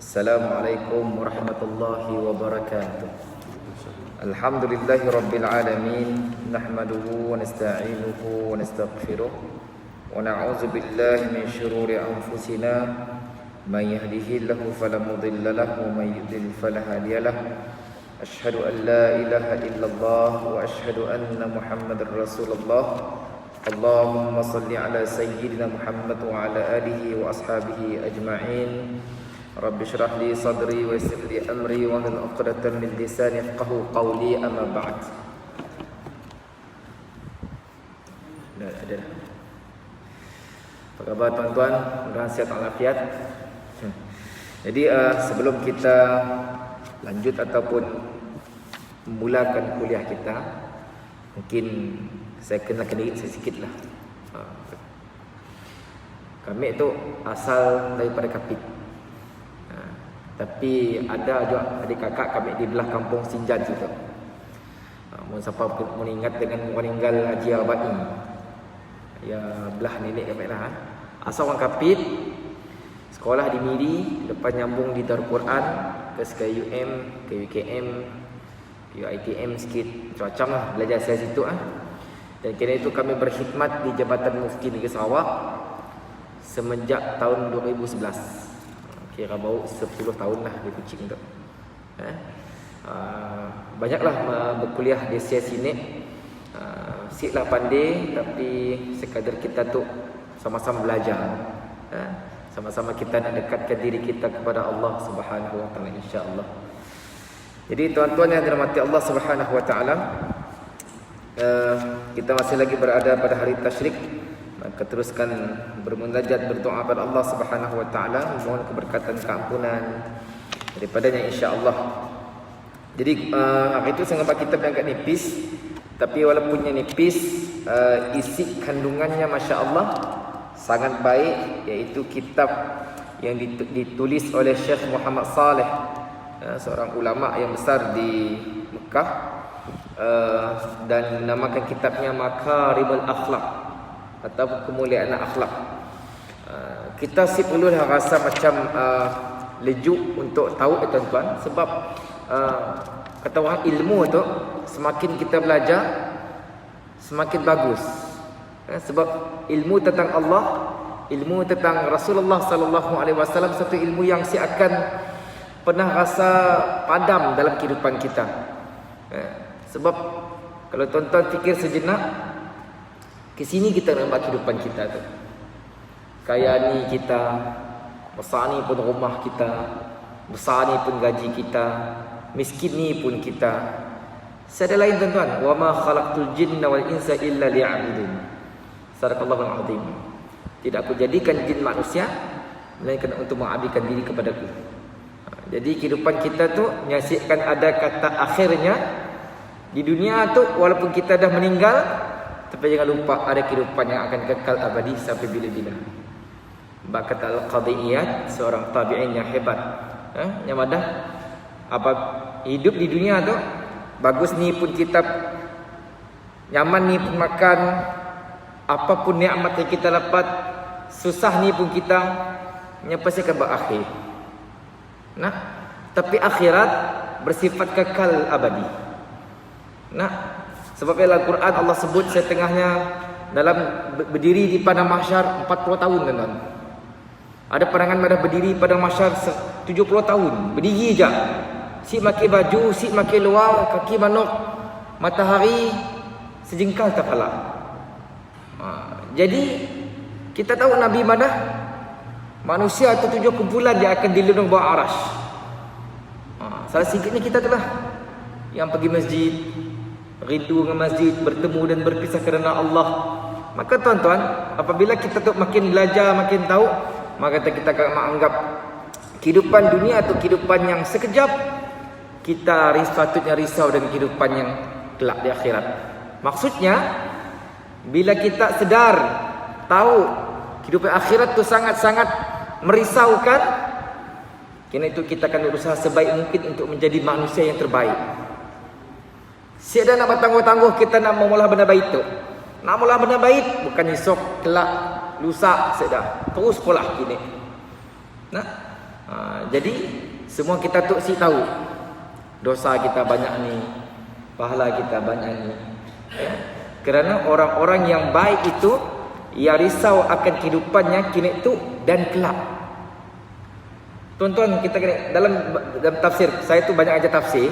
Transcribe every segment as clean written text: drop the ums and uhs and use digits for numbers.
Assalamualaikum warahmatullahi wabarakatuh. Alhamdulillahi rabbil alamin. Nahmaduhu wa nasta'inuhu wa nastaghfiruh. Wa na'udzu billahi min shururi anfusina. Man yahdihillahu fala mudilla lahu wa man yudlil fala hadiya lahu. Asyhadu an la ilaha illallah wa asyhadu anna Muhammadar Rasulullah. Allahumma salli ala sayyidina Muhammad wa ala alihi wa ashabihi ajma'in. Rabbi syrah li sadri wa yassir li amri wa hlul 'uqdatam min lisani yafqahu qawli, amma ba'd. Ada. Apa khabar tuan-tuan? Mudah-mudahan sihat walafiat. Jadi sebelum kita lanjut ataupun memulakan kuliah kita, mungkin saya kenalkan diri saya sikit lah. Kami tu asal daripada Kapit. Tapi ada juga adik kakak kami di belah kampung Sinjan situ. Mun siapa pun ingat dengan meninggal Haji Abai. Ya belah nenek kami lah. Asal orang Kapit, sekolah di Miri, lepas nyambung di Darul Quran, ke SKUM, ke UKM, ke ITM sikit, macam-macam lah belajar saya situ ah. Dan kira itu kami berkhidmat di Jabatan Mufti Negeri Sarawak semenjak tahun 2011. Kira bau 10 tahun lah di Kuching tu. Banyaklah berkuliah di sini. Siklah pandai, tapi sekadar kita tu sama-sama belajar. Sama-sama kita nak dekatkan diri kita kepada Allah Subhanahu Wa Taala, insya-Allah. Jadi tuan-tuan yang dirahmati Allah Subhanahu Wa Taala, kita masih lagi berada pada hari tasyrik. Maka teruskan bermunajat, berdoa pada Allah Subhanahu Wa Taala, mohon keberkatan, keampunan daripadanya, insya-Allah. Jadi hari itu saya nampak kitab yang agak nipis, tapi walaupunnya nipis, isi kandungannya masya-Allah sangat baik, iaitu kitab yang ditulis oleh Syekh Muhammad Saleh, seorang ulama yang besar di Mekah, dan namakan kitabnya Makarimul Akhlaq atau kemuliaan akhlak. Kita sih perlu rasa macam lejuk untuk tahu tuan-tuan, sebab kata orang ilmu tu semakin kita belajar semakin bagus. Sebab ilmu tentang Allah, ilmu tentang Rasulullah sallallahu alaihi wasallam, satu ilmu yang akan pernah rasa padam dalam kehidupan kita. Sebab kalau tuan-tuan fikir sejenak, ke sini kita nampak kehidupan kita tu. Kaya ni kita, besar ni pun rumah kita, besar ni pun gaji kita, miskin ni pun kita. Seada lain tuan-tuan, wa ma khalaqtul jinna wal insa illa liya'budun. Sadaqallahul azim. Tidak aku jadikan jin manusia melainkan untuk mengabdikan diri kepadaku. Jadi kehidupan kita tu menyaksikan ada kata akhirnya. Di dunia tu walaupun kita dah meninggal, tapi jangan lupa ada kehidupan yang akan kekal abadi sampai bila-bila. Bakat Al-Qadiyat, seorang tabi'in yang hebat, yang ada apa hidup di dunia tu bagus ni pun kita, nyaman ni pun makan, apapun nikmat yang kita dapat, susah ni pun kita, yang pasti akan berakhir. Nah, tapi akhirat bersifat kekal abadi. Nah, sebab dalam Al-Quran Allah sebut setengahnya dalam berdiri di padang mahsyar 40 tahun tuan-tuan. Ada pandangan pada berdiri pada mahsyar 70 tahun, berdiri je. Si pakai baju, si pakai luar, kaki manuk, matahari sejengkal tak pala. Jadi kita tahu Nabi mana? Manusia atau 7 kumpulan yang akan dilindung bawah arasy. Salah sikitnya kita tu lah yang pergi masjid, rindu dengan masjid, bertemu dan berpisah kerana Allah. Maka tuan-tuan, apabila kita tu makin belajar, makin tahu, maka kita akan menganggap kehidupan dunia atau kehidupan yang sekejap, kita sepatutnya risau dengan kehidupan yang kelak di akhirat. Maksudnya, bila kita sedar, tahu kehidupan akhirat tu sangat-sangat merisaukan, kerana itu kita akan berusaha sebaik mungkin untuk menjadi manusia yang terbaik. Siapa nak bertangguh-tangguh kita nak memula benda baik tu. Nak mula benda baik bukan esok, kelak, lusa, sudah. Terus pola kini. Nah, Jadi semua kita tu si tahu dosa kita banyak ni, pahala kita banyak ni, ya? Kerana orang-orang yang baik itu ia risau akan kehidupannya kini tu dan kelak. Tuan-tuan, kita dalam tafsir, saya tu banyak aja tafsir.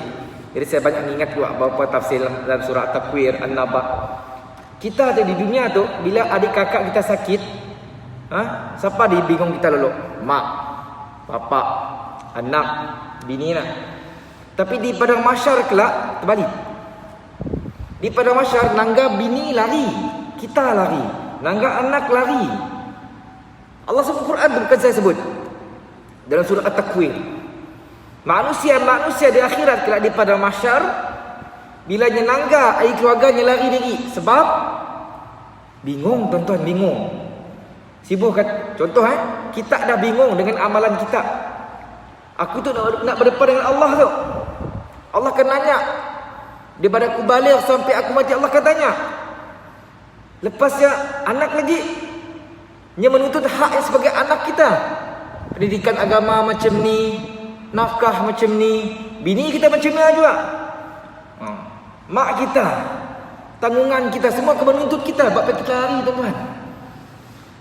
Jadi saya banyak ingat juga beberapa tafsir dalam surah Takwir, An-Naba. Kita ada di dunia tu, bila adik kakak kita sakit, siapa dia bingung kita lalu? Mak, bapak, anak, bini nak. Tapi di padang mahsyar kelak terbalik. Di padang mahsyar nangga bini lari, kita lari. Nangga anak lari. Allah sebut Quran, bukan saya sebut. Dalam surah At-Takwir. Manusia di akhirat kelak di padang mahsyar, bila nyenangga ai keluarganya lari diri sebab bingung, tuan-tuan, bingung. Sibuk kan? Contoh kita dah bingung dengan amalan kita. Aku tu nak berdepan dengan Allah tu. Allah akan nanya. Daripada aku balik sampai aku mati, Allah akan tanya. Lepasnya anak lagi yang menuntut hak sebagai anak kita. Pendidikan agama macam ni, nafkah macam ni, bini kita macam ni juga. Mak kita, tanggungan kita, semua akan menuntut kita. Bapak kita lari, tuan-tuan.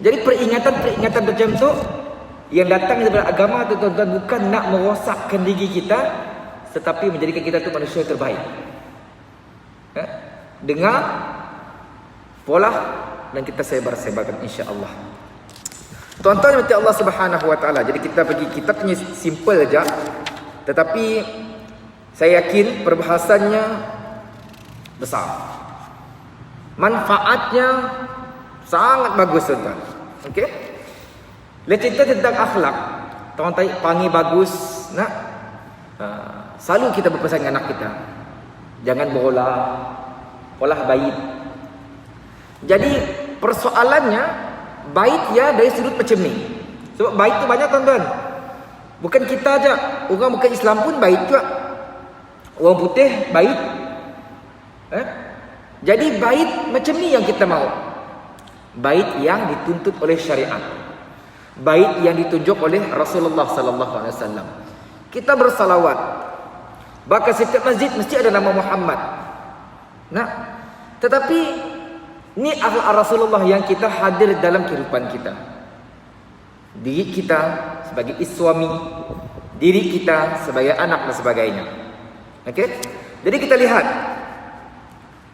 Jadi peringatan macam tu yang datang daripada agama tu, tuan-tuan, bukan nak merosakkan diri kita, tetapi menjadikan kita tu manusia terbaik. Dengar, pola, dan kita sebar-sebarkan insya-Allah. Tuan-tuan mati Allah Subhanahu Wa Taala. Jadi kita pergi kitabnya simple aja, tetapi saya yakin perbahasannya besar. Manfaatnya sangat bagus, tuan-tuan. Okey. Bila cerita tentang akhlak, tuan-tuan panggil bagus, nak selalu kita berpesan dengan anak kita, jangan pola baik. Jadi persoalannya baik ya dari sudut macam ni. Sebab baik tu banyak, tuan-tuan. Bukan kita aja, orang bukan Islam pun baik juga. Orang putih baik. Jadi baik macam ni yang kita mau. Baik yang dituntut oleh syariat. Baik yang ditunjuk oleh Rasulullah sallallahu alaihi wasallam. Kita bersalawat. Bahkan setiap masjid mesti ada nama Muhammad. Tetapi ni akhlak Rasulullah yang kita hadir dalam kehidupan kita. Diri kita sebagai suami, diri kita sebagai anak dan sebagainya. Okey? Jadi kita lihat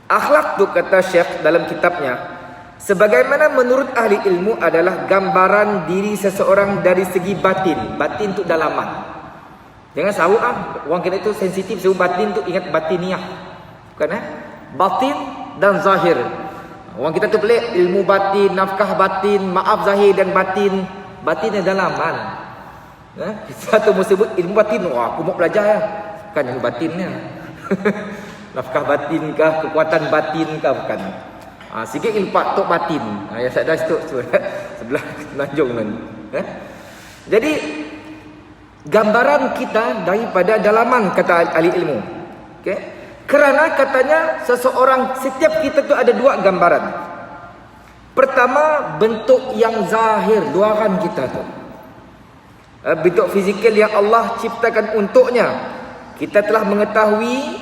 akhlak tu, kata Syekh dalam kitabnya, sebagaimana menurut ahli ilmu adalah gambaran diri seseorang dari segi batin. Batin tu dalaman. Jangan sahu orang kita itu sensitif sebab batin tu, ingat batiniah. Bukan batin dan zahir. Orang kita tu pelik, ilmu batin, nafkah batin, maaf zahir dan batin. Batin dan dalaman. Satu mu sebut ilmu batin, aku mau belajar ya. Bukan ilmu batinnya. Nafkah batin kah, kekuatan batin kah, bukan. Sikit ilmu tok batin. Ya saya dah sebelah Tanjung ni. Jadi gambaran kita daripada dalaman, kata ahli ilmu. Okey. Kerana katanya setiap kita tu ada dua gambaran. Pertama, bentuk yang zahir, luaran kita tu. Bentuk fizikal yang Allah ciptakan untuknya. Kita telah mengetahui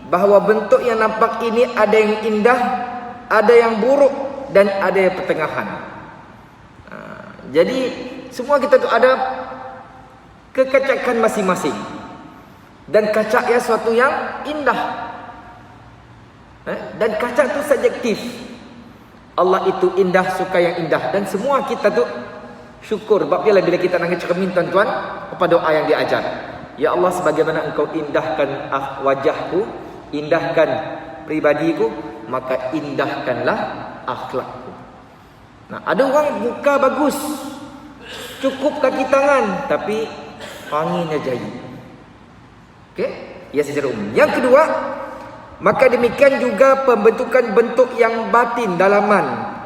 bahawa bentuk yang nampak ini ada yang indah, ada yang buruk, dan ada yang pertengahan. Jadi semua kita tu ada kekacakan masing-masing. Dan kacak ya suatu yang indah. Dan kaca tu subjektif. Allah itu indah, suka yang indah. Dan semua kita tu syukur. Sebab bila kita nangis cermin, tuan-tuan, apa doa yang diajar? Ya Allah, sebagaimana engkau indahkan wajahku, indahkan pribadiku, maka indahkanlah akhlakku. Ada orang muka bagus, cukup kaki tangan, tapi anginnya jahil. Okey? Ya, secara umum. Yang kedua, maka demikian juga pembentukan bentuk yang batin, dalaman.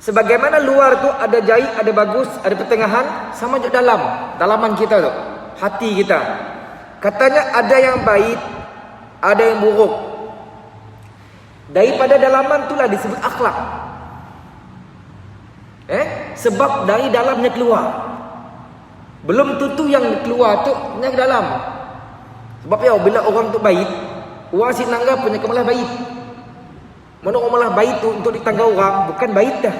Sebagaimana luar tu ada jahit, ada bagus, ada pertengahan, sama juga dalaman kita tu, hati kita. Katanya ada yang baik, ada yang buruk. Daripada dalaman itulah disebut akhlak. Sebab dari dalamnya keluar. Belum tentu yang keluar tu yang ke dalam. Sebab ya bila orang tu baik, orang si nangga punya kemalah baik. Mana orang malah baik tu untuk ditangga orang, bukan baik dah.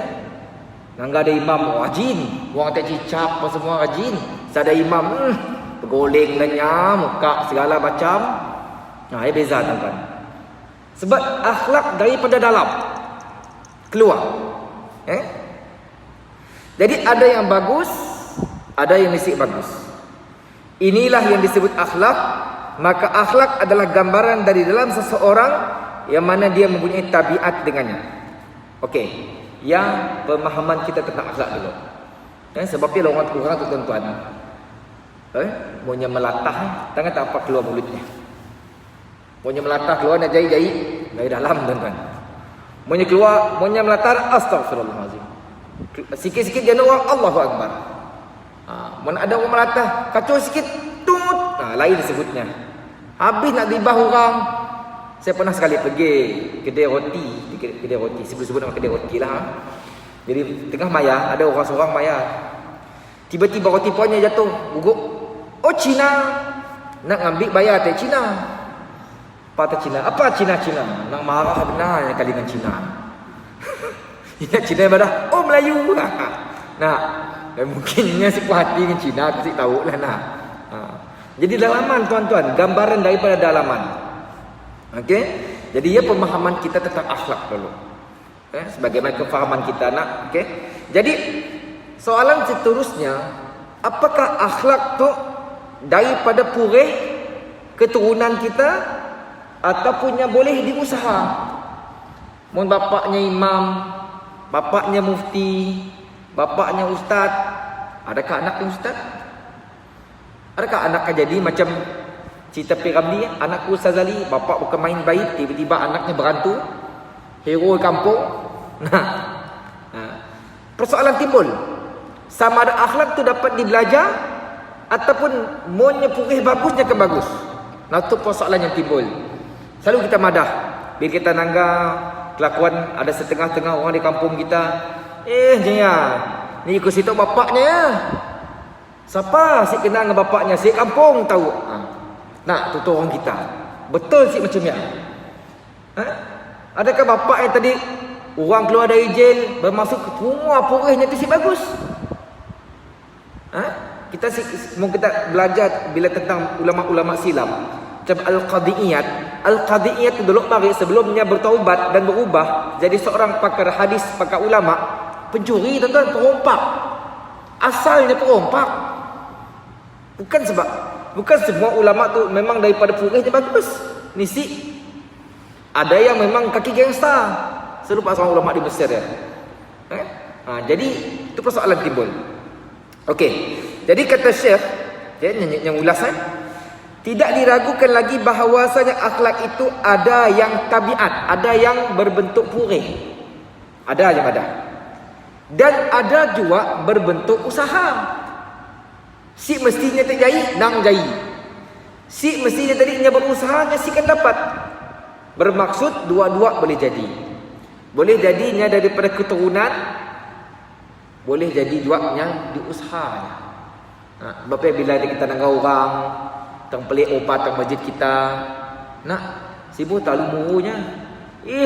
Nangga ada imam rajin, orang tak cicap apa semua rajin. Ada imam bergoleng lenyam, muka segala macam. Nah, ini beza tuan-tuan. Sebab akhlak daripada dalam keluar. Jadi ada yang bagus, ada yang mesti bagus. Inilah yang disebut akhlak. Maka akhlak adalah gambaran dari dalam seseorang yang mana dia mempunyai tabiat dengannya. Okey, yang pemahaman kita tentang akhlak dulu. Sebabnya orang tu tuan-tuan, maunya melatah, tangan tak apa keluar mulutnya. Maunya melatah keluar nak jahit-jahit dari dalam tuan-tuan. Maunya melatah, astagfirullahalazim. Sikit-sikit dia orang Allahu akbar. Mana ada orang melatah, kacau sikit, tut. Lain disebutnya. Habis nak dibah orang. Saya pernah sekali pergi kedai roti, sebut-sebut nama kedai roti lah. Jadi tengah maya, ada orang seorang maya. Tiba-tiba roti puannya jatuh, gugup. Oh, Cina. Nak ambil bayar tak Cina. Apa Cina? Apa Cina? Nak marah benar kali dengan Cina. Ingat Cina yang mana? Oh, Melayu. Nah, mungkinnya si puas hati dengan Cina, kasi tahu lah nak. Jadi dalaman tuan-tuan, gambaran daripada dalaman. Okey? Jadi ia pemahaman kita tentang akhlak dulu. Sebagaimana kefahaman kita nak, okey? Jadi soalan seterusnya, apakah akhlak tu daripada purih keturunan kita ataupun yang boleh diusaha? Mun bapaknya imam, bapaknya mufti, bapaknya ustaz, adakah anaknya ustaz? Adakah anak jadi macam cerita Piramli, anakku Ustaz Ali, bapak bukan main baik, tiba-tiba anaknya berantu, hero kampung. Persoalan timbul, sama ada akhlak tu dapat dibelajar ataupun monnya purih bagusnya ke bagus. Nah, tu persoalan yang timbul. Selalu kita madah bila kita nangga kelakuan ada setengah-tengah orang di kampung kita, jaya ni ikut situ bapaknya ya. Siapa si kenal dengan bapaknya? Si kampung tahu. Nak tutur orang kita. Betul si macam ni. Adakah bapak yang tadi orang keluar dari jail bermaksud rumah purihnya tu si bagus? Kita belajar bila tentang ulama-ulama silam. Macam Al-Qadi'iyat. Al-Qadi'iyat tu dulu mari sebelumnya bertaubat dan berubah jadi seorang pakar hadis, pakar ulama, pencuri tuan-tuan, perompak. Asalnya perompak. Bukan semua ulama tu memang daripada purihnya bagus. Nisi ada yang memang kaki gangsta. Serupa seorang ulama di Mesir ya. Jadi itu persoalan timbul. Okey. Jadi kata Syekh yang ulasan, tidak diragukan lagi bahawasanya akhlak itu ada yang tabiat, ada yang berbentuk purih. Ada yang ada. Dan ada juga berbentuk usaha. Si mestinya tak jahit, nang jahit. Si mestinya tadinya berusaha, si kan dapat. Bermaksud dua-dua boleh jadi. Boleh jadinya daripada keturunan, boleh jadi juga yang diusaha. Sebab bila kita nak orang tang pelik obat tang masjid kita, nak sibuk tak lumurunya.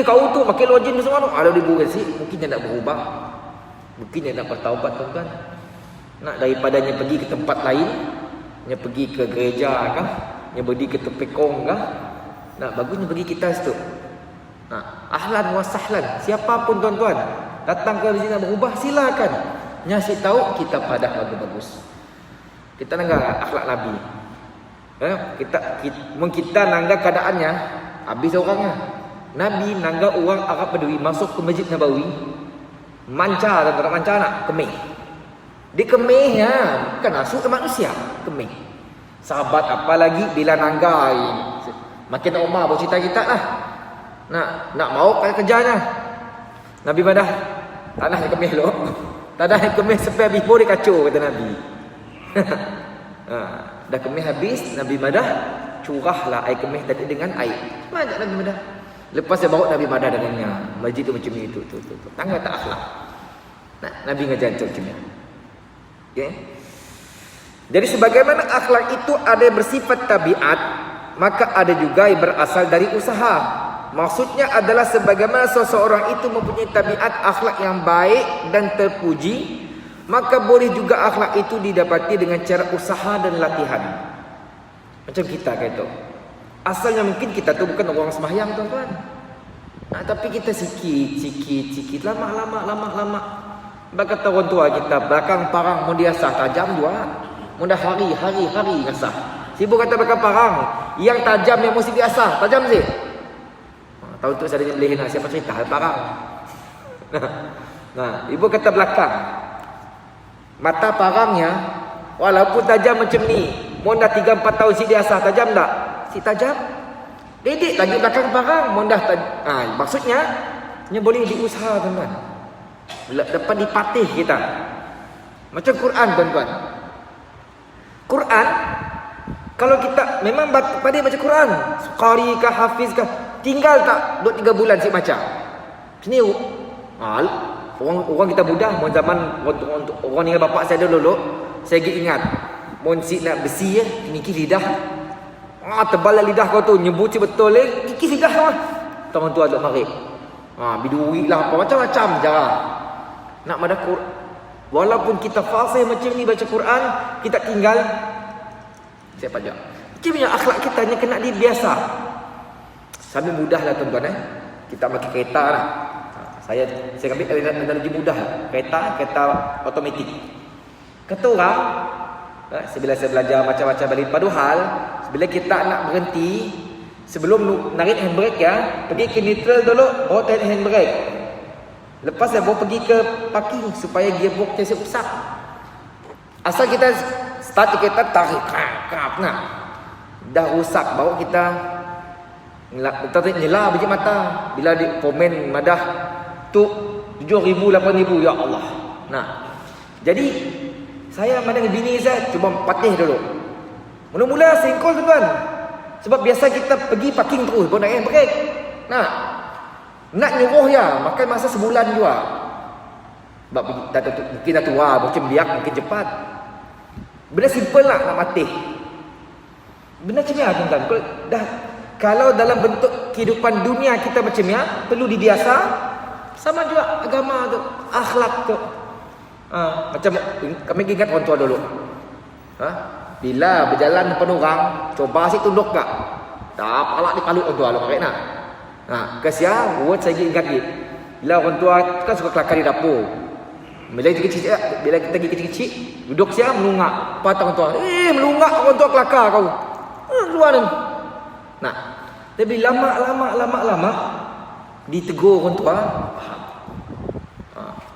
Kau tu makin login semua tu. Ada dibuat sih, mungkin dia nak berubah. Mungkin dia nak bertaubat tuan-tuan. Nak daripadanya pergi ke tempat lain, nya pergi ke gereja kah, nya pergi ke tepekong kah, nak bagusnya pergi kita situ. Ahlan wa sahlan, siapapun tuan-tuan datang ke sini nak berubah silakan. Nya si tahu kita padah bagus-bagus. Kita nangga akhlak Nabi. Kita nangga keadaannya habis orangnya. Nabi nangga orang Arab Badui masuk ke Masjid Nabawi, manca dan manca nak kemih. Di kemihnya bukan asuh ke manusia, kemih. Sahabat apalagi bila nanggai. Makin Umar bercerita kita lah. Nak mau kerjanya. Nabi madah tanah yang kemih lo. Tanah yang kemih sampai habis boleh kacau kata Nabi. Dah kemih habis, Nabi madah curahlah air kemih tadi dengan air. Macam Nabi madah. Lepas dia bawa Nabi madah dengannya. Masjid tu macam itu tu. Tangga tak akhlak. Nabi ngajar macam ni. Okay. Jadi sebagaimana akhlak itu ada yang bersifat tabiat, maka ada juga yang berasal dari usaha. Maksudnya adalah sebagaimana seseorang itu mempunyai tabiat akhlak yang baik dan terpuji, maka boleh juga akhlak itu didapati dengan cara usaha dan latihan. Macam kita kata, asalnya mungkin kita tu bukan orang sembahyang tuan-tuan. Tapi kita sikit, lama. Berkata orang tua kita, belakang parang mau diasah tajam juga. Mudah hari ngasah. Sibuk kata belakang parang, yang tajam yang mesti diasah, tajam sih. Tahu tu saya boleh nak siapa cerita parang. Nah, ibu kata belakang. Mata parangnya walaupun tajam macam ni, mau dah 3-4 tahun si diasah, tajam tak? Si tajam. Dedek lagi belakang parang, mau dah maksudnya nya boleh diusaha tuan-tuan. Dapat dipatih kita. Macam Quran tuan-tuan. Quran, kalau kita memang pandai baca Quran, qari kah, hafiz kah, tinggal tak 2-3 bulan si baca. Sini orang kita mudah, mun zaman orang ni bapak saya dulu, saya ingat mun si nak besi nikih lidah. Tebal lidah kau tu, nyebuti betul nikih lidah mah. Tuan tu ada mari. Bidui lah apa macam-macam cara. Nak pada Quran. Walaupun kita fasih macam ni baca Quran, kita tinggal siapa aja. Macamnya akhlak kita hanya kena dibiasa. Sambil mudahlah tuan-tuan kita pakai kereta lah. Saya ambil analogi mudah. Kereta automatik. Kata orang, sebila saya belajar macam-macam balik padahal, bila kita nak berhenti, sebelum narik handbrake pergi ke neutral dulu, baru tarik handbrake. Lepas saya baru pergi ke parking supaya gearbox saya rusak. Asal kita start kereta tarik nak. Dah rusak baru kita nyela biji mata. Bila di komen madah tu 7,000 8,000 ya Allah. Nah. Jadi saya mana bini saya cuba patih dulu. Mula-mula sengkol tuan. Sebab biasa kita pergi parking terus baru nak handbrake. Nak nyuruh makan masa sebulan juga. Sebab mungkin dah tua, mungkin biak, mungkin cepat. Benda simple lah nak mati. Benda macam ni tuan-tuan. Kalau dalam bentuk kehidupan dunia kita macam ni, perlu dibiasa. Sama juga agama tu, akhlak tu. Macam kami ingat orang tua dulu. Bila berjalan depan orang, coba si tunduk tak? Tak palak dipaluk orang tua lu kak nak. Kesia, buat saya ingat lagi. Bila orang tua kan suka kelakar di dapur. Bila kita kecil-kecil, duduk siap melunggak. Patah orang tua, melunggak orang tua kelakar kau. Keluar ni. Tapi lama ditegur orang tua, faham.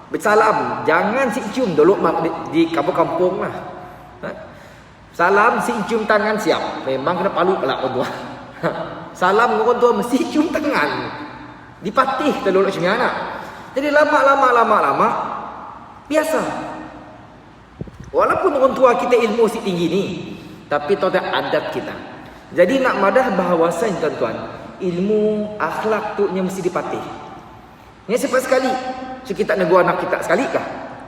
Bersalam, jangan si cium dulu di kampung-kampung lah. Salam si cium tangan siap. Memang kena palu pula orang tua. Salam orang tua mesti cium tangan. Dipatih telur macam ni anak. Jadi lama biasa. Walaupun orang tua kita ilmu si tinggi ni, tapi tu ada adat kita. Jadi nak madah bahawasanya tuan-tuan, ilmu akhlak tu nya mesti dipatih. Ni cepat sekali. So kita negur anak kita sekali kah?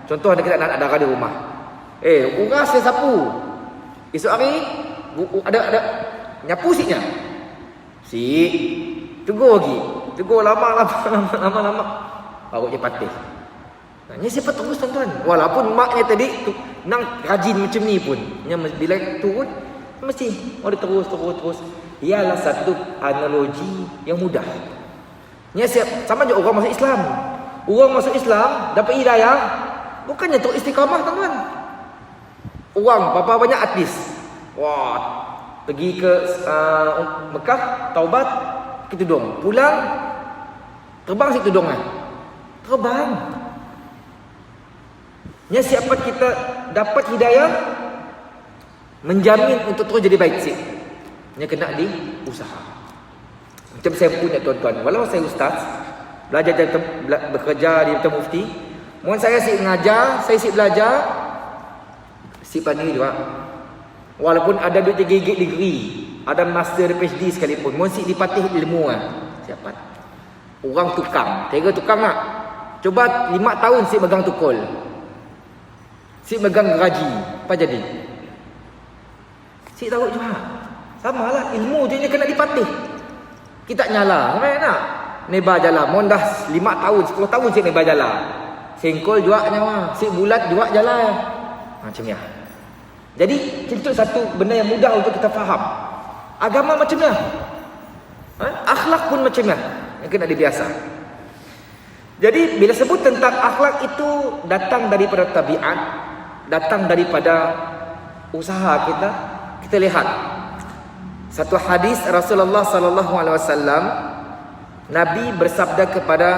Contoh ada kita anak darah di rumah. Uras saya sapu. Esok hari ada nyapu siknya. Tegur lagi. Tegur lama. Baru dia patih. Nya siapa terus tuan-tuan. Walaupun maknya tadi nang rajin macam ni pun, nya bila turun mesti ada terus. Ialah satu analogi yang mudah. Nya sama je orang masuk Islam. Orang masuk Islam dapat hidayah bukannya untuk istiqamah tuan-tuan. Orang berapa banyak artis. Pergi ke Mekah, taubat, ke tudung. Pulang, terbang si tudungnya. Terbang. Nya siapa kita dapat hidayah, menjamin untuk terus jadi baik sih. Nya kena diusaha. Macam saya punya tuan-tuan. Walau saya ustaz, bekerja di Tuan Mufti. Mohon saya si mengajar, saya si belajar, si pandai juga. Walaupun ada 2-3 degree, ada master PhD sekalipun, mohon si dipatih ilmu siapa? Orang tukang, 3 tukang nak. Coba 5 tahun si megang tukul. Si megang gaji, apa jadi? Si tahu juga. Sama lah, ilmu je kena dipatih. Kita nyala, mana nak? Neba jala, mondah 5 tahun, 10 tahun si neba jala. Sengkol juga nyawa, si bulat juga jala. Macam ni. Jadi, itu satu benda yang mudah untuk kita faham. Agama macam ni. Akhlak pun macam ni. Yang kena dibiasa. Jadi, bila sebut tentang akhlak itu datang daripada tabiat, datang daripada usaha kita. Kita lihat satu hadis Rasulullah sallallahu alaihi wasallam, Nabi bersabda kepada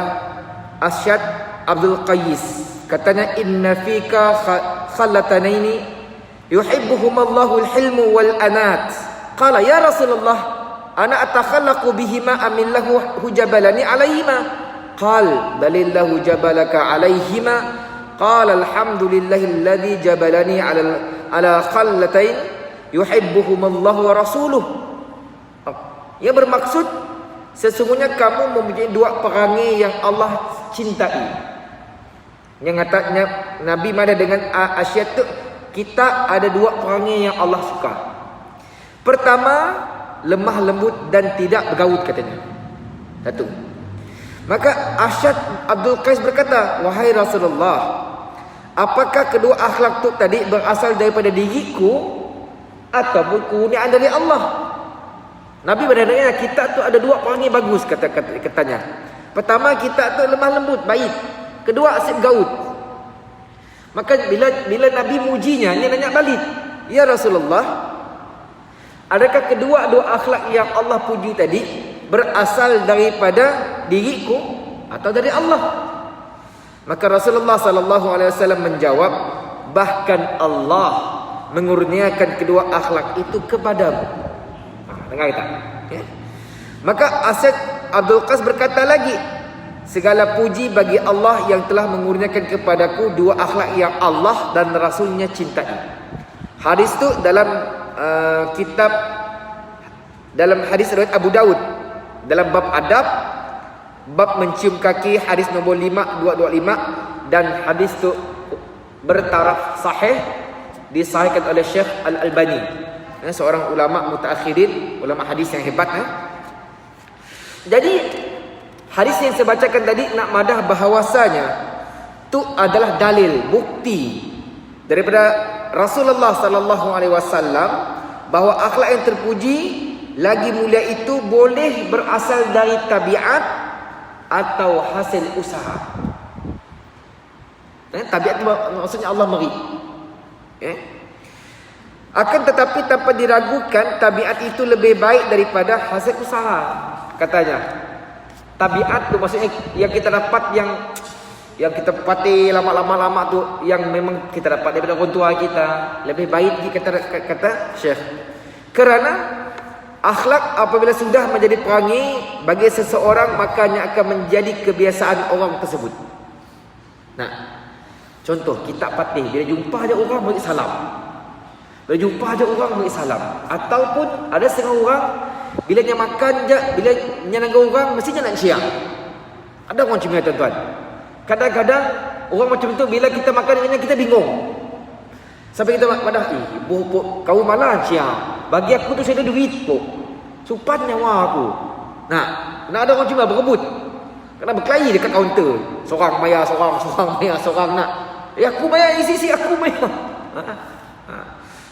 Asyad Abdul Qais, katanya, inna fika khallatanaini yuhibbuhumallahu al-hilmu wal anat. Qala ya Rasulullah, ana atakhallaqu bihima amillahu hujabalani alaihima. Qal balillahu jabalaka alaihima. Qala alhamdulillahilladzi jabalani ala khallatain yuhibbuhumallahu wa rasuluh. Yang bermaksud sesungguhnya kamu mempunyai 2 perangai yang Allah cintai. Yang katanya Nabi mana dengan Asyad tu, kita ada 2 perangai yang Allah suka. Pertama, lemah lembut dan tidak bergaut katanya. Satu. Maka Asyad Abdul Qais berkata, wahai Rasulullah, apakah kedua akhlak tu tadi berasal daripada diriku ataupun kurniaan dari Allah? Nabi berkata, kita tu ada 2 perangai bagus, katanya. Pertama, kita tu lemah lembut, baik. Kedua, asyik gaut. Maka bila Nabi mujinya, dia nanya balik, ya Rasulullah, adakah kedua 2 akhlak yang Allah puji tadi berasal daripada diriku atau dari Allah? Maka Rasulullah sallallahu alaihi wasallam menjawab, bahkan Allah mengurniakan kedua akhlak itu kepadamu. Dengar tak? Okay. Maka Asyad Abdul Qais berkata lagi, segala puji bagi Allah yang telah mengurniakan kepadaku 2 akhlak yang Allah dan Rasulnya cintai. Hadis tu dalam dalam hadis riwayat Abu Daud, dalam bab adab, bab mencium kaki, hadis nombor 5225, dan hadis tu bertaraf sahih, disahihkan oleh Syekh Al-Albani, seorang ulama mutaakhirin, ulama hadis yang hebat. Jadi hadis yang saya bacakan tadi nak madah bahawasanya tu adalah dalil, bukti daripada Rasulullah sallallahu alaihi wasallam bahawa akhlak yang terpuji lagi mulia itu boleh berasal dari tabiat atau hasil usaha. Tabiat itu maksudnya Allah beri. Akan tetapi tanpa diragukan, tabiat itu lebih baik daripada hasil usaha. Katanya, tabiat tu maksudnya yang kita dapat, yang kita pati lama-lama tu, yang memang kita dapat daripada orang tua kita, lebih baik kata Syekh. Kerana akhlak apabila sudah menjadi perangai bagi seseorang, makanya akan menjadi kebiasaan orang tersebut. Nah, contoh kita patih, bila jumpa aja orang beri salam. Bila jumpa aja orang beri salam. Ataupun ada setengah orang bila dia makan je, bila dia naga orang mestinya nak siang. Ada orang macam ni tuan-tuan. Kadang-kadang orang macam tu bila kita makan dengan kita bingung. Sampai kita madah, kau malah siang. Bagi aku tu saya ada duit pok. Supan nyawa aku. Nah, ada orang cuma berebut. Kena berkelahi dekat kaunter. Seorang bayar, seorang bayar, seorang nak. Aku bayar, isi aku bayar.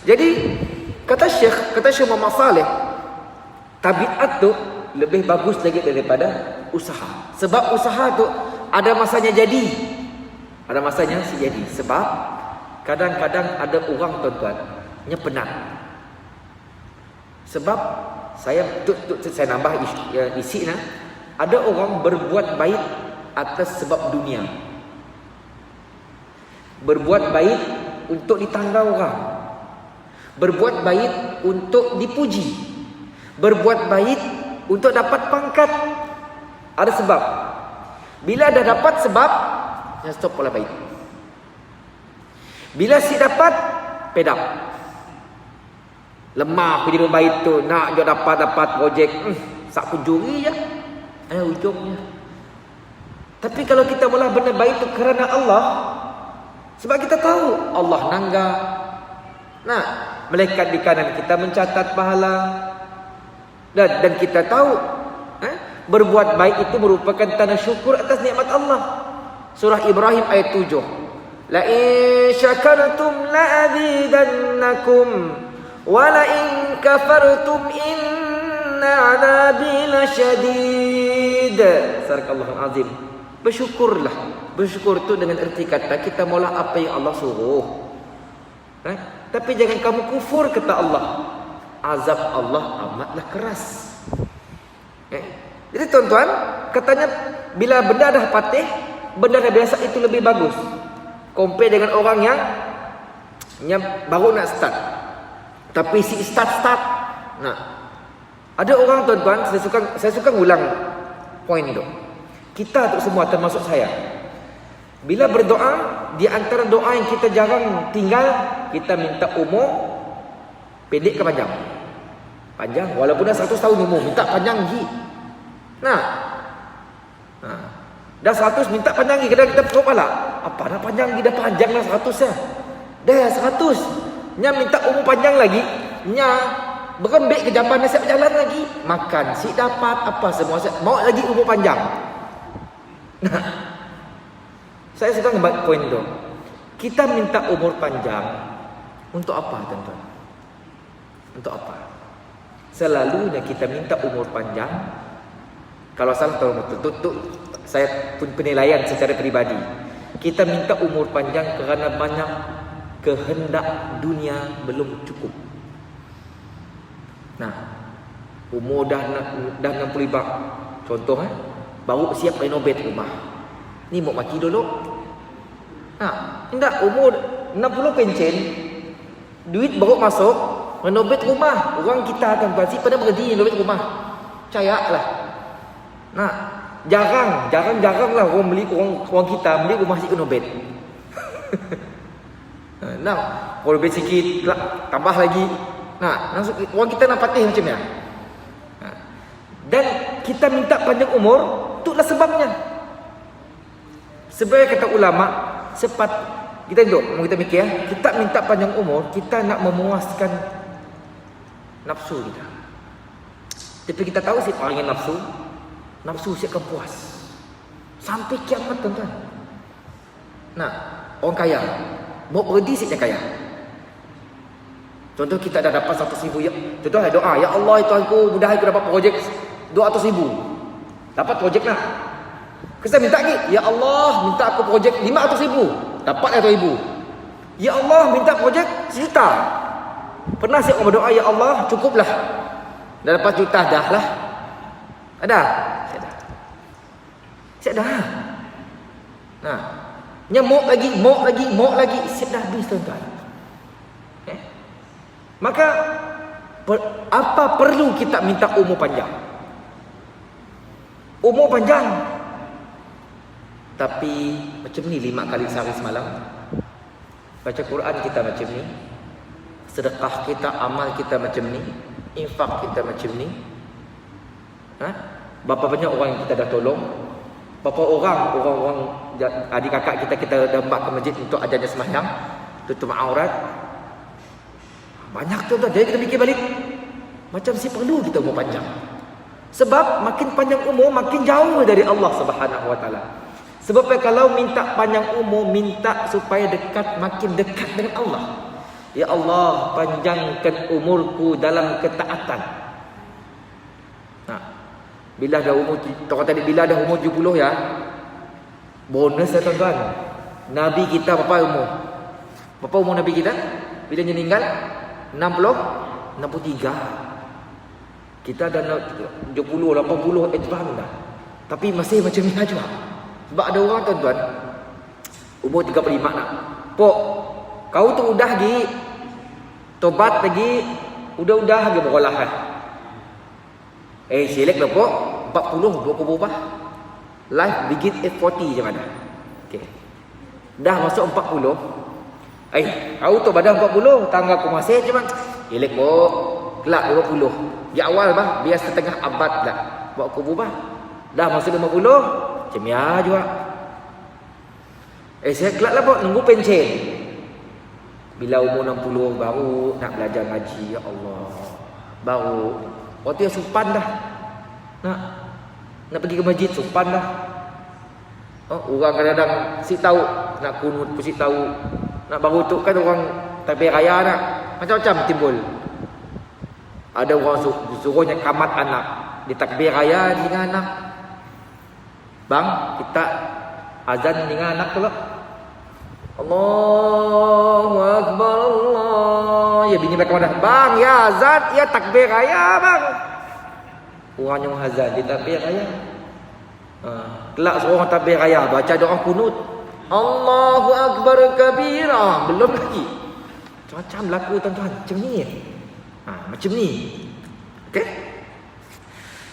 Jadi kata Syekh Muhammad Saleh, tabiat tu lebih bagus lagi daripada usaha. Sebab usaha tu ada masanya jadi, ada masanya jadi. Sebab kadang-kadang ada orang tuan-tuan nya penat. Sebab saya nambah isi nah, ada orang berbuat baik atas sebab dunia, berbuat baik untuk ditangga orang, berbuat baik untuk dipuji, berbuat baik untuk dapat pangkat. Ada sebab. Bila dah dapat sebab, ya stop pola baik. Bila si dapat, pedap. Lemah pergi baik tu, nak je dapat projek, sak penjuri je. Ujungnya. Tapi kalau kita mula benda baik tu kerana Allah, sebab kita tahu Allah nangga. Nah, malaikat di kanan kita mencatat pahala. Dan kita tahu berbuat baik itu merupakan tanda syukur atas nikmat Allah. Surah Ibrahim ayat 7. La in syakartum la azidannakum wa la in kafartum inna 'adzabi lasyadid. Sadaqallahul azim. Bersyukurlah. Bersyukur itu dengan erti kata kita maulah apa yang Allah suruh. Tapi jangan kamu kufur, kata Allah. Azab Allah amatlah keras. Jadi tuan-tuan, katanya bila benda dah patih, benda dah biasa itu lebih bagus compare dengan orang yang baru nak start. Tapi si start. Nah, ada orang tuan-tuan, saya suka ulang poin itu. Kita tu semua termasuk saya, bila berdoa, di antara doa yang kita jarang tinggal, kita minta umur pendek ke panjang. Panjang, walaupun dah 100 tahun umur, minta panjang lagi. Nah, dah 100 minta panjang lagi. Kadang kita perut pala, apa dah panjang lagi, dah panjang dah 100 ya. Dah 100 nya minta umur panjang lagi, nya berembik ke jamban nasihat berjalan lagi, makan si dapat apa semua, mau lagi umur panjang. Nah, saya suka ngebak poin tu. Kita minta umur panjang untuk apa, tuan-tuan? Untuk apa? Selalunya kita minta umur panjang, kalau salah tahu betul, saya pun penilaian secara peribadi. Kita minta umur panjang kerana banyak kehendak dunia belum cukup. Nah, umur dah 65, contoh baru siap renovate rumah. Ni mau mati dulu. Hendak umur 60 pencen, duit baru masuk, renovate rumah. Orang kita akan pasti pada berhenti renovate rumah. Percayalah. Nah, jarang lah orang kita beli rumah si renovate. Nah, renovate sikit, tambah lagi. Nah, orang kita nak patih macam ni. Dan kita minta panjang umur, itulah sebabnya. Sebagai kata ulama, kita duduk, kita mikir kita minta panjang umur, kita nak memuaskan nafsu kita. Tapi kita tahu si orang yang nafsu siapkan puas sampai kiamat, tuan-tuan. Nah, orang kaya mau berhenti sikit kaya. Contoh kita dah dapat 100,000 ya. Contoh doa, ya Allah Tuhanku, mudah aku dapat projek 200,000. Dapat projek nak. Kita minta lagi, ya Allah minta aku projek 500,000. Dapat 100,000. Ya Allah minta projek 1 juta. Pernah saya berdoa, ya Allah cukuplah. Dah dapat juta dah lah. Ada? Saya dah. Nah, nyamuk lagi, saya dah habis, tuan-tuan. Maka apa perlu kita minta umur panjang? Umur panjang. Tapi macam ni 5 kali sehari semalam. Baca Quran kita macam ni. Sedekah kita, amal kita macam ni. Infak kita macam ni. Berapa banyak orang yang kita dah tolong? Berapa orang adik kakak kita dah buat ke masjid untuk ajarnya sembahyang, tutup aurat. Banyak tu, jadi kita fikir balik, macam si perlu kita umur panjang. Sebab makin panjang umur, makin jauh dari Allah Subhanahu Wa Taala. Sebab kalau minta panjang umur, minta supaya makin dekat dengan Allah. Ya Allah, panjangkan umurku dalam ketaatan. Bila dah umur, bila dah umur 70 ya, bonus ya, tuan-tuan. Nabi kita berapa umur? Berapa umur Nabi kita? Bila dia meninggal? 63. Kita dah 70, 80 advance dah. Tapi masih macam ni aja. Sebab ada orang, tuan-tuan, umur 35 nak. Pok, kau tu udah lagi tobat lagi, udah lagi berolah kan. Selek lah pok, 40 dua kubur bah. Life begin at 40 je mana. Okey. Dah masuk 40. Kau tu badan 40, tangga aku masih cuma elek pok, kelak 20. Ya awal bah, biar setengah abad dah. Buat kubur bah. Dah masuk 50, cemia juga. Saya kelak lah pok, nunggu pencen. Bila umur 60 baru nak belajar ngaji, ya Allah. Baru waktu yang supan dah. Nak pergi ke masjid supan dah. Orang kadang-kadang si tahu nak kunut pun si tahu. Nak baru tu kan orang takbir raya nak. Macam-macam timbul. Ada orang suruhnya kamat anak di takbir raya dengan anak. Bang, kita azan dengan anak tu lah. Allahu Akbar Allah. Ya bini mereka dah. Bang, ya azan, ya takbir raya bang. Orang yang azan di takbir raya. Kelak seorang takbir raya baca doa kunut. Allahu Akbar kabira. Belum lagi. Macam-macam berlaku tuan-tuan. Macam ni. Macam ni. Okey?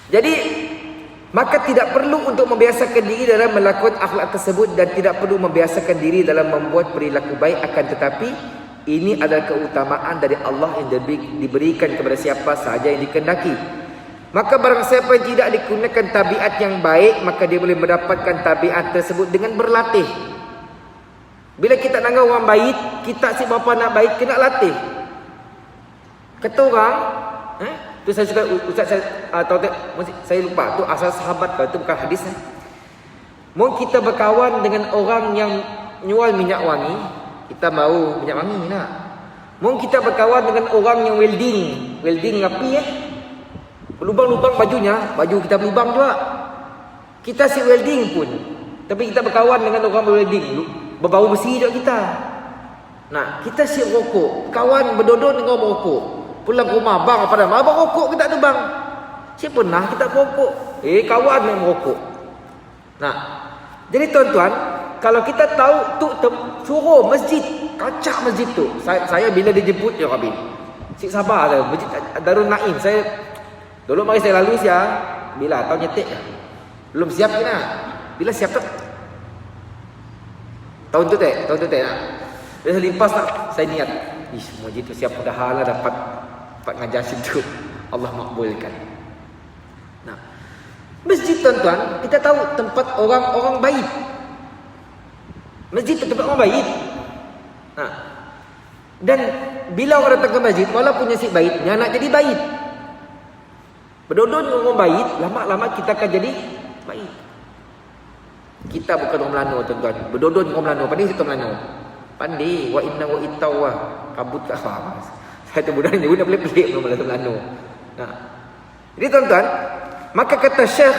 Jadi maka tidak perlu untuk membiasakan diri dalam melakukan akhlak tersebut dan tidak perlu membiasakan diri dalam membuat perilaku baik, akan tetapi ini adalah keutamaan dari Allah yang diberikan kepada siapa sahaja yang dikehendaki. Maka barang siapa yang tidak digunakan tabiat yang baik, maka dia boleh mendapatkan tabiat tersebut dengan berlatih. Bila kita nak orang baik, kita si bapa nak baik, kena latih. Kata orang, tu saya suka ustaz saya lupa tu asal sahabat tu bukan hadis. Mungkin kita berkawan dengan orang yang jual minyak wangi, kita mau minyak wangi nak. Mungkin kita berkawan dengan orang yang welding api berlubang-lubang bajunya, baju kita berlubang juga. Kita si welding pun, tapi kita berkawan dengan orang welding, berbau besi juga kita. Nah, kita si rokok, kawan berdodon dengan orang rokok. Pulang rumah, bang apa dah? Abang rokok ke tak tu bang? Siapa pernah kita rokok? Kawan yang merokok. Nah, jadi tuan-tuan, kalau kita tahu tu suruh masjid, kacak masjid tu. Saya bila dijemput ya Rabbi. Sik sabar dah, masjid Darul Naim. Saya dulu mari saya lalu bila tahu nyetik dah. Belum siap kena. Bila siap tu? Tahun tu nak. Bila saya limpas tak, saya niat. Masjid tu siap dah hala dapat ngajar situ. Allah makbulkan. Nah, masjid tuan-tuan, kita tahu tempat orang-orang baik. Masjid itu tempat orang baik. Nah, dan bila orang datang ke masjid, walaupun nasib baiknya nak jadi baik. Berdodon dengan orang baik, lama-lama kita akan jadi baik. Kita bukan orang Melano tuan-tuan. Berdodon dengan orang Melano, pandai kita Melano. Pandai wa inna wa ittawa kabut tak faham. Saya tu budak ni guna pelik-pelik dalam Melano. Nah. Jadi tuan-tuan, maka kata Syekh,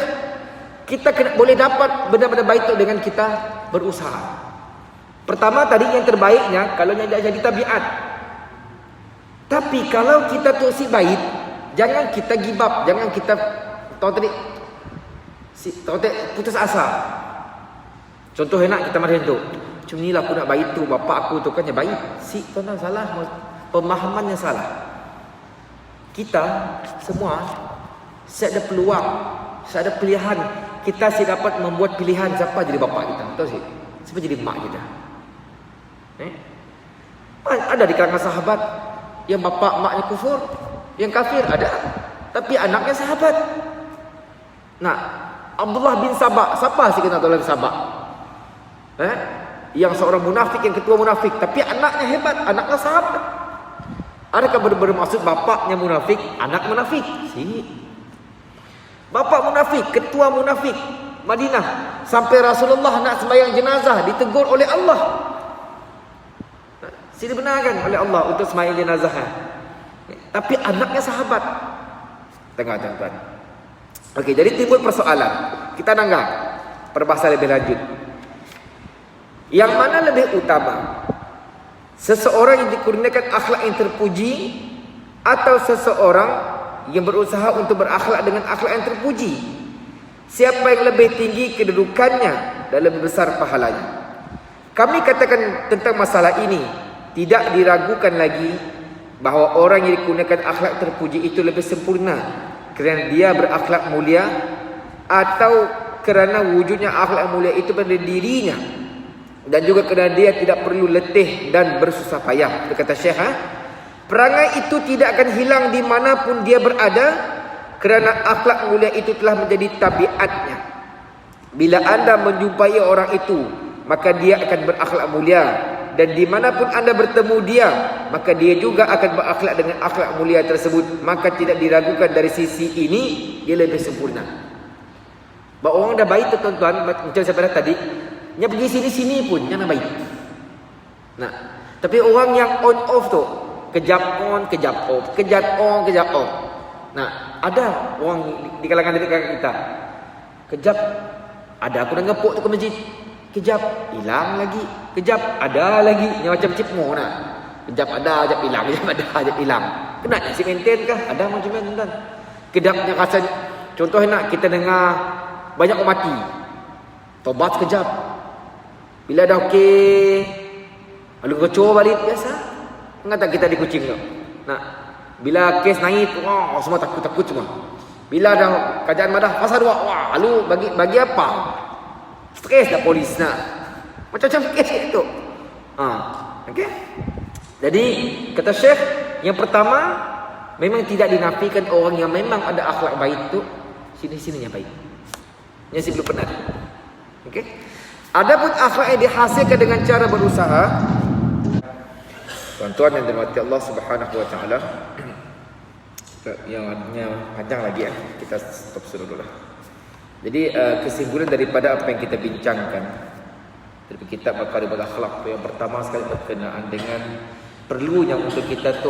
kita boleh dapat benda-benda baik tu dengan kita berusaha. Pertama tadi yang terbaiknya kalau yang jadi tabiat. Tapi kalau kita tu si baik, jangan kita give up, jangan kita putus asa. Contoh enak kita macam tu. Macam ni lah aku nak baik tu, bapak aku tu kan yang baik. Si tuan-tuan salah, pemahamannya salah. Kita semua saya ada peluang, saya ada pilihan. Kita si dapat membuat pilihan siapa jadi bapak kita. Tahu sih? Siapa jadi mak kita? Ada di kalangan sahabat yang bapak maknya kufur, yang kafir ada, tapi anaknya sahabat. Nah, Abdullah bin Sabah, siapa sih kenal Abdullah bin Sabah? Yang seorang munafik, yang ketua munafik, tapi anaknya hebat, anaknya sahabat. Adakah bermaksud bapaknya munafik, anak munafik? Si bapak munafik, ketua munafik Madinah, sampai Rasulullah nak sembahyang jenazah ditegur oleh Allah. Dibenarkan oleh Allah untuk sembahyang jenazah. Tapi anaknya sahabat. Tengok tuan-tuan. Okey, jadi timbul persoalan. Kita nanggap perbahasan lebih lanjut. Yang mana lebih utama? Seseorang yang dikurniakan akhlak yang terpuji atau seseorang yang berusaha untuk berakhlak dengan akhlak yang terpuji? Siapa yang lebih tinggi kedudukannya dan lebih besar pahalanya? Kami katakan tentang masalah ini, tidak diragukan lagi bahawa orang yang dikurniakan akhlak terpuji itu lebih sempurna kerana dia berakhlak mulia atau kerana wujudnya akhlak mulia itu pada dirinya, dan juga kerana dia tidak perlu letih dan bersusah payah. Kata Syekh, perangai itu tidak akan hilang di manapun dia berada kerana akhlak mulia itu telah menjadi tabiatnya. Bila anda menjumpai orang itu, maka dia akan berakhlak mulia dan dimanapun anda bertemu dia, maka dia juga akan berakhlak dengan akhlak mulia tersebut. Maka tidak diragukan dari sisi ini dia lebih sempurna. Bahawa orang dah baik tu tuan-tuan, macam saya pada tadi, yang pergi sini-sini pun yang dah baik. Nah, tapi orang yang on off tu, kejap on, kejap off, kejap on, kejap off. Nah, ada orang di kalangan kita, kejap ada aku dah ngepuk tu ke masjid, kejap hilang lagi, kejap ada lagi, yang macam cipmo nak. Kejap ada, kejap hilang, kejap ada, kejap hilang. Kena si maintain kah? Ada macam mana tuan? Kejapnya rasa, contoh nak kita dengar banyak orang mati, tobat sekejap. Bila dah okey, lalu kecoh balik biasa. Ingat tak kita di Kuching tu? Nah, bila kes naik, wah, semua takut-takut semua. Bila dah kajian madah pasal dua, wah, lalu bagi apa? Stres dah polis nak. Macam-macam kes itu. Okey. Jadi kata Syekh, yang pertama memang tidak dinafikan orang yang memang ada akhlak baik tu sini-sininya baik. Yang saya belum pernah. Okey. Adapun akhlak yang dihasilkan dengan cara berusaha, tuan-tuan yang dirahmati Allah Subhanahu wa taala, yang artinya panjang lagi ya. Kita stop dulu lah. Jadi kesimpulan daripada apa yang kita bincangkan dari kitab Makarimul Akhlak, yang pertama sekali berkenaan dengan perlunya untuk kita tu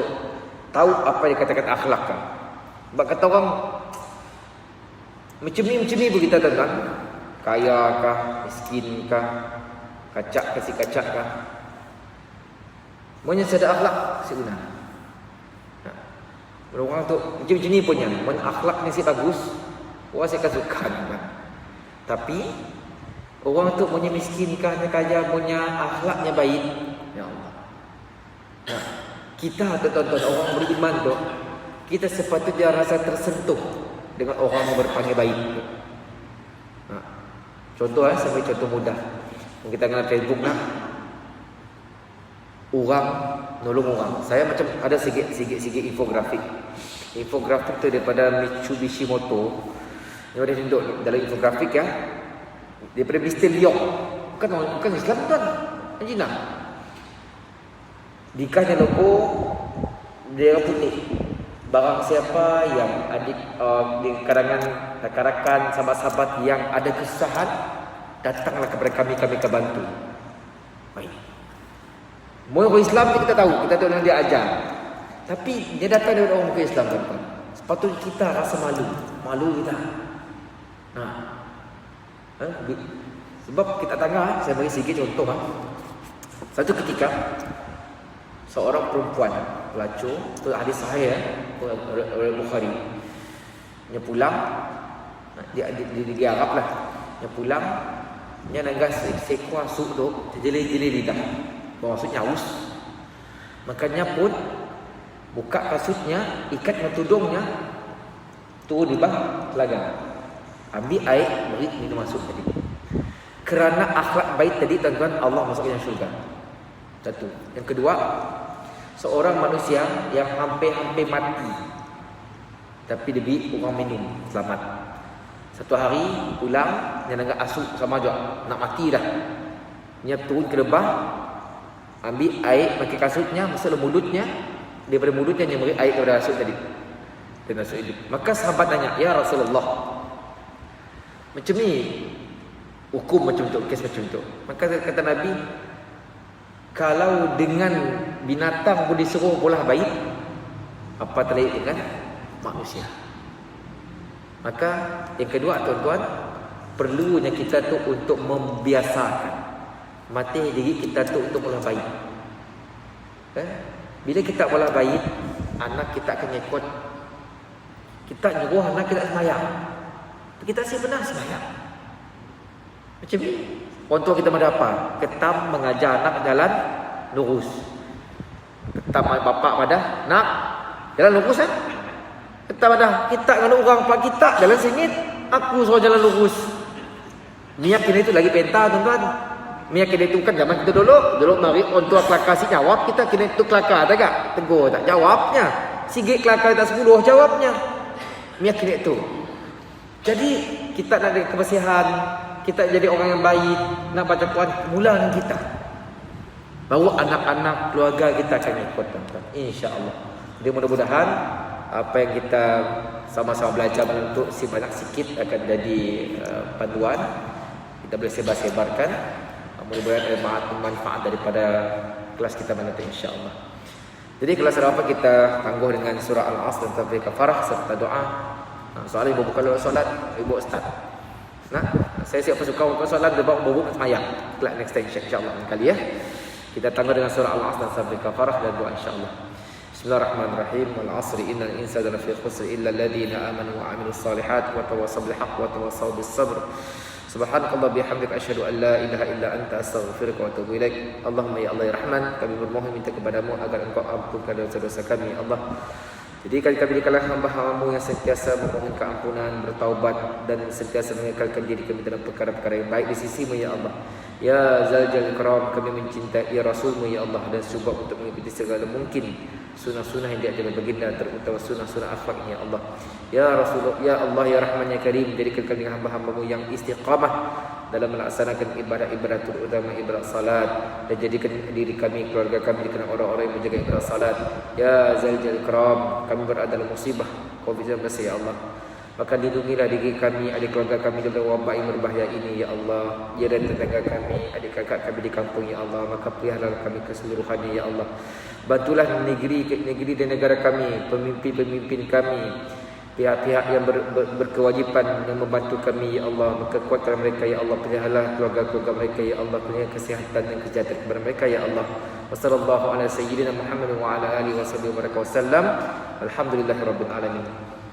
tahu apa yang dikatakan akhlak kan. Sebab kata orang macam ni pun kita tuan-tuan, kaya kah, miskin kah, kacak kasih kacak kah, semuanya ada akhlak seguna. Orang tu macam ni punya, mana akhlaknya si bagus, orang saya akan suka kan. Tapi orang tu punya miskin kah, kaya, punya akhlaknya baik, ya Allah. Kita tuan-tuan orang beriman tu, kita sepatutnya rasa tersentuh dengan orang yang berpanggil baik tu. Contoh sebagai contoh mudah, yang kita kenal Facebook nak, orang nolong orang. Saya macam ada sikit infografik. Infografik tu daripada Mitsubishi Motor. Yang ada tunjuk dalam infografik ya, daripada Mr. Leong. Bukan Islam tuan, Cina. Dikasih logo daerah putih. Barang siapa yang adik di kalangan rakan-rakan, sahabat-sahabat yang ada kesusahan, datanglah kepada kami akan bantu. Baik. Orang Islam kita tahu yang dia ajar. Tapi dia datang dari orang Islam tuan-tuan. Sepatutnya kita rasa malu kita. Sebab kita tengah, saya bagi sedikit contoh. Satu ketika seorang perempuan pelacur, tu hadis sahih oleh Bukhari. Dia pulang, dia Arab lah. Dia pulang, dia nagas seekor asuk tu, terjelir-jelir lidah. Maksudnya haus. Makanya pun buka kasutnya, ikat dengan tudungnya, turun di bawah telaga. Ambil air, beri minum masuk tadi. Kerana akhlak baik tadi tuan-tuan, Allah masukkan syurga. Satu. Yang kedua, seorang manusia yang hampir-hampir mati, tapi dia beri orang minum selamat. Satu hari pulang, dia nak asuk sama juga, nak mati dah. Dia turun ke lebah, ambil air pakai kasutnya, masuk dalam mulutnya, daripada mulutnya dia beri air kepada kasut tadi. Dan kasut hidup. Maka sahabat tanya, ya Rasulullah, macam ni hukum macam tu, kes macam tu. Maka kata Nabi, kalau dengan binatang pun disuruh pola baik, apa terlalu dengan manusia. Maka yang kedua tuan-tuan, perlunya kita tu untuk membiasakan mati diri kita tu untuk pola baik. Bila kita pola baik, anak kita akan ikut. Kita nyuruh anak kita semayang, kita siap benar semayang. Macam ni. Orang tua kita ada apa? Ketam mengajar anak jalan lurus. Ketam bapak pada nak jalan lurus kan? Ketam ada kita dengan orang pak kita jalan singit, aku suruh jalan lurus. Niat kita itu lagi penta tuan-tuan. Niat kita itu kan zaman kita dulu mari orang tua kelakar si jawab, kita kena itu kelakar tak gak? Tegur tak jawabnya. Sikit kelakar tak 10 jawabnya. Niat kita itu. Jadi kita nak ada kebersihan, kita jadi orang yang baik, nak baca Quran, mula dengan kita. baru anak-anak keluarga kita akan ikut tuan-tuan, insya-Allah. Jadi mudah-mudahan apa yang kita sama-sama belajar untuk si banyak sikit akan jadi panduan, kita boleh sebar-sebarkan. Mudah-mudahan ada manfaat daripada kelas kita nanti insya-Allah. Jadi kelas apa kita tangguh dengan surah Al-Asr dan tafsir kafarah serta doa. Soalnya ibu bukan solat, ibu start. Nah, saya siapa suka bukan solat dia bawa bubuk semayang. Kelak next time insya-Allah kali ya. Kita tangguh dengan surah Al-Asr dan tafsir kafarah dan doa insya-Allah. Bismillahirrahmanirrahim. Wal 'asri innal insana lafi khusr illa alladziina aamanu wa 'amilus shalihaati wa tawassaw bil haqqi wa tawassaw bis sabr. Subhanakallah bihamdika asyhadu an la ilaha illa anta astaghfiruka wa atubu ilaik. Allahumma ya Allah ya Rahman, kami bermohon minta kepadamu agar Engkau ampunkan dosa-dosa kami ya Allah. Jadi kami jadikanlah hamba-hamba-Mu yang sentiasa memohon keampunan, bertaubat dan sentiasa mengekalkan diri kami dalam perkara-perkara yang baik di sisi-Mu ya Allah. Ya Zal Jalal Ikram, kami mencintai Rasul-Mu ya Allah dan cuba untuk mengikuti segala mungkin sunnah-sunnah yang diajarkan baginda, terutama sunnah-sunnah akhlaknya ya Allah. Ya Rasulullah, ya Allah ya Rahman ya Karim, jadikan kami hamba-hamba-Mu yang istiqamah dalam melaksanakan ibadah-ibadah terutama ibadah salat, dan jadikan diri kami, keluarga kami dikenal orang-orang yang menjaga ibadah salat. Ya Zal Jalal Ikram, kami berada dalam musibah COVID-19 ya Allah. Maka lindungilah diri kami, adik keluarga kami dari wabak yang berbahaya ini ya Allah. Ya dan tetangga kami, adik kakak kami di kampung ya Allah. Maka peliharalah kami keseluruhannya ya Allah. Bantulah negeri dan negara kami, pemimpin-pemimpin kami, pihak-pihak yang berkewajipan yang membantu kami ya Allah. Maka kuatkan mereka ya Allah. Peliharalah keluarga-keluarga mereka ya Allah. Peliharalah kesihatan dan kesejahteraan kepada mereka ya Allah. Wassallallahu ala sayyidina Muhammad wa ala alihi wasallam. Alhamdulillahirabbil alamin.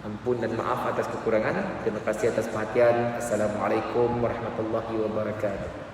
Ampun dan maaf atas kekurangan. Terima kasih atas perhatian. Assalamualaikum warahmatullahi wabarakatuh.